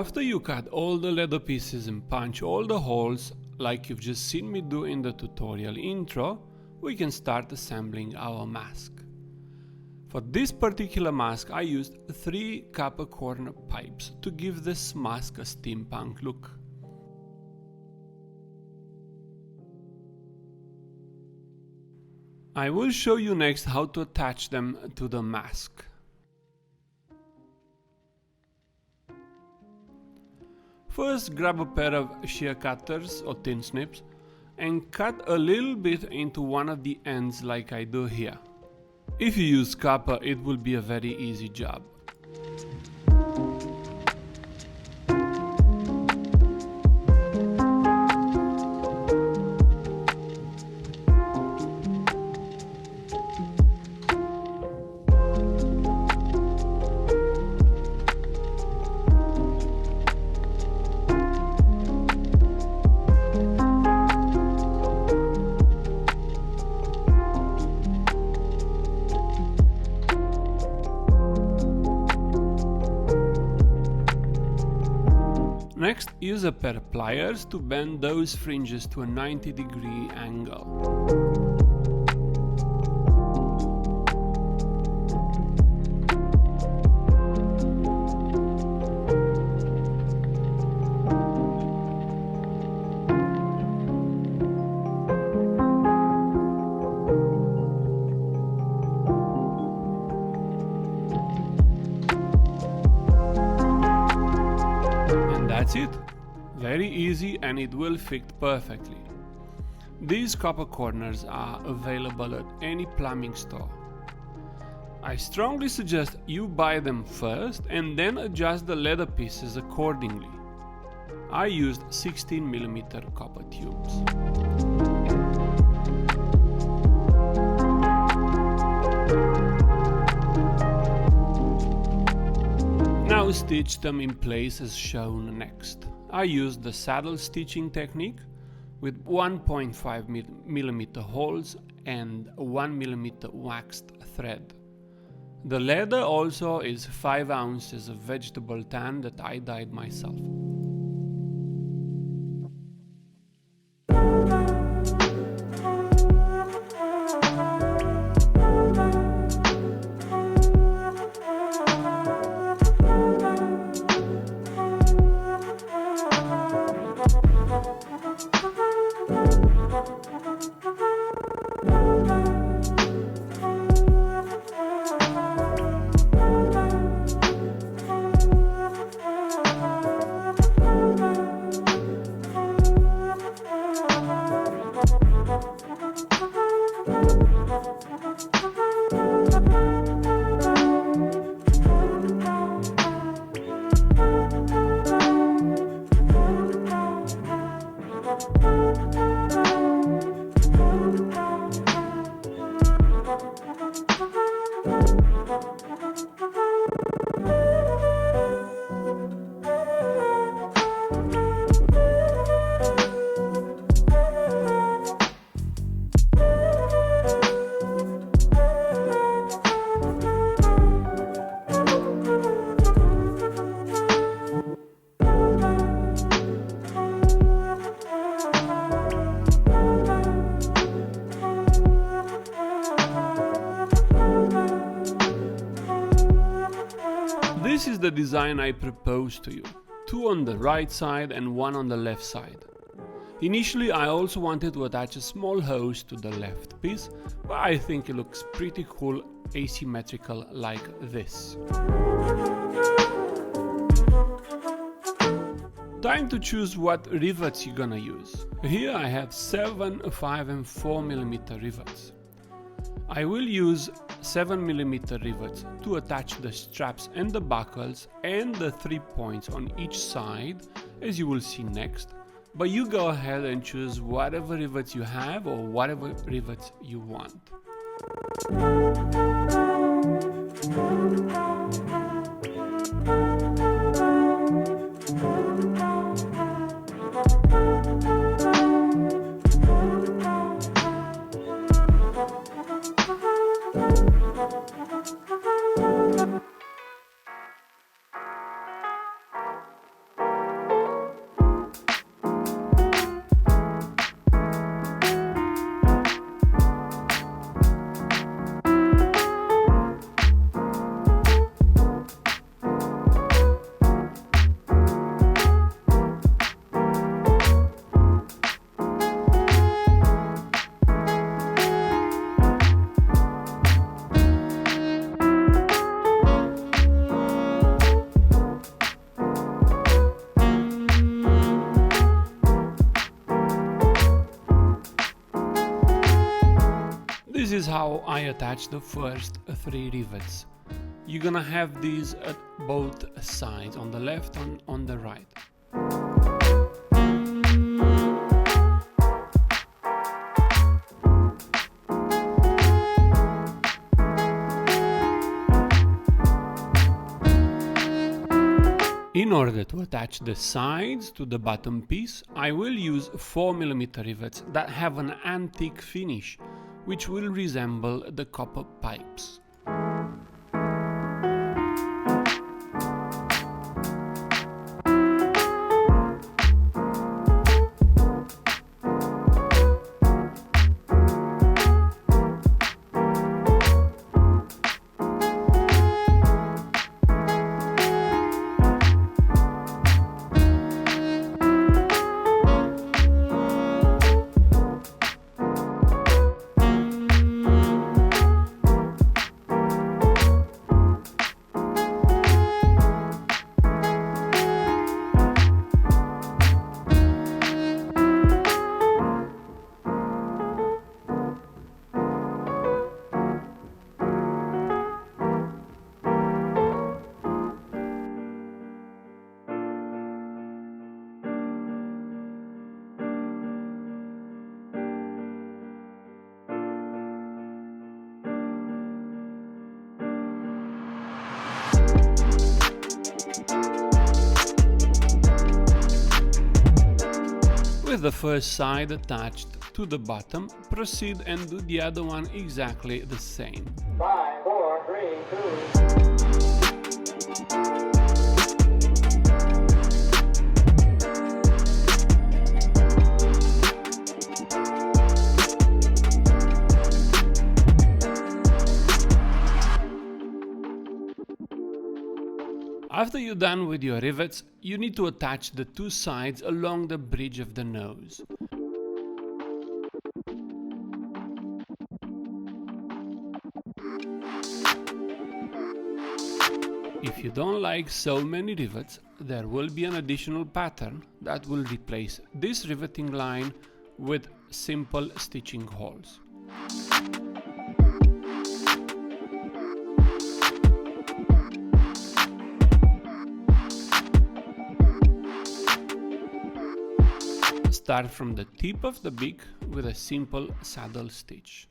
After you cut all the leather pieces and punch all the holes, like you've just seen me do in the tutorial intro, we can start assembling our mask. For this particular mask I used 3 copper corner pipes to give this mask a steampunk look. I will show you next how to attach them to the mask. First, grab a pair of shear cutters or tin snips and cut a little bit into one of the ends like I do here. If you use copper, it will be a very easy job. Next, use a pair of pliers to bend those fringes to a 90-degree angle. That's it. Very easy, and it will fit perfectly. These copper corners are available at any plumbing store. I strongly suggest you buy them first and then adjust the leather pieces accordingly. I used 16mm copper tubes. Now stitch them in place as shown next. I used the saddle stitching technique with 1.5mm holes and 1mm waxed thread. The leather also is 5 ounces of vegetable tan that I dyed myself. This is the design I proposed to you, 2 on the right side and 1 on the left side. Initially I also wanted to attach a small hose to the left piece, but I think it looks pretty cool asymmetrical like this. Time to choose what rivets you're gonna use. Here I have 7, 5 and 4mm rivets. I will use 7mm rivets to attach the straps and the buckles and the 3 points on each side, as you will see next, but you go ahead and choose whatever rivets you have or whatever rivets you want. how I attach the first 3 rivets. You're gonna have these at both sides, on the left and on the right. In order to attach the sides to the bottom piece, I will use 4mm rivets that have an antique finish, which will resemble the copper pipes. With the first side attached to the bottom, proceed and do the other one exactly the same. 5, 4, 3, 2. After you're done with your rivets, you need to attach the 2 sides along the bridge of the nose. If you don't like so many rivets, there will be an additional pattern that will replace this riveting line with simple stitching holes. Start from the tip of the beak with a simple saddle stitch.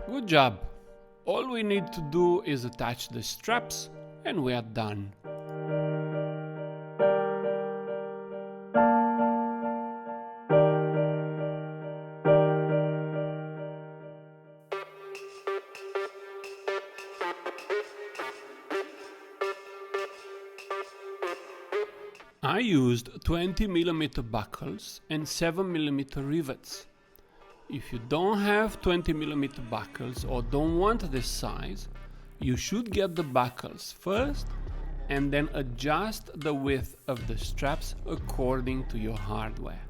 Good job! All we need to do is attach the straps and we are done. I used 20mm buckles and 7mm rivets. If you don't have 20mm buckles or don't want this size, you should get the buckles first and then adjust the width of the straps according to your hardware.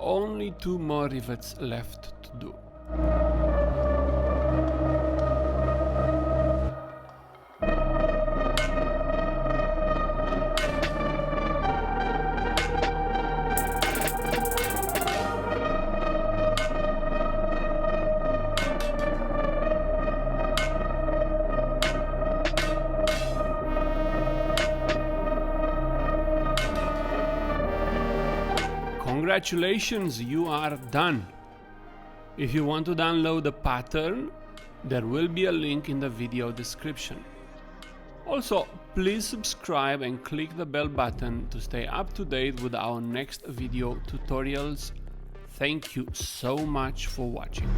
Only 2 more rivets left to do. Congratulations, you are done! If you want to download the pattern, there will be a link in the video description. Also, please subscribe and click the bell button to stay up to date with our next video tutorials. Thank you so much for watching.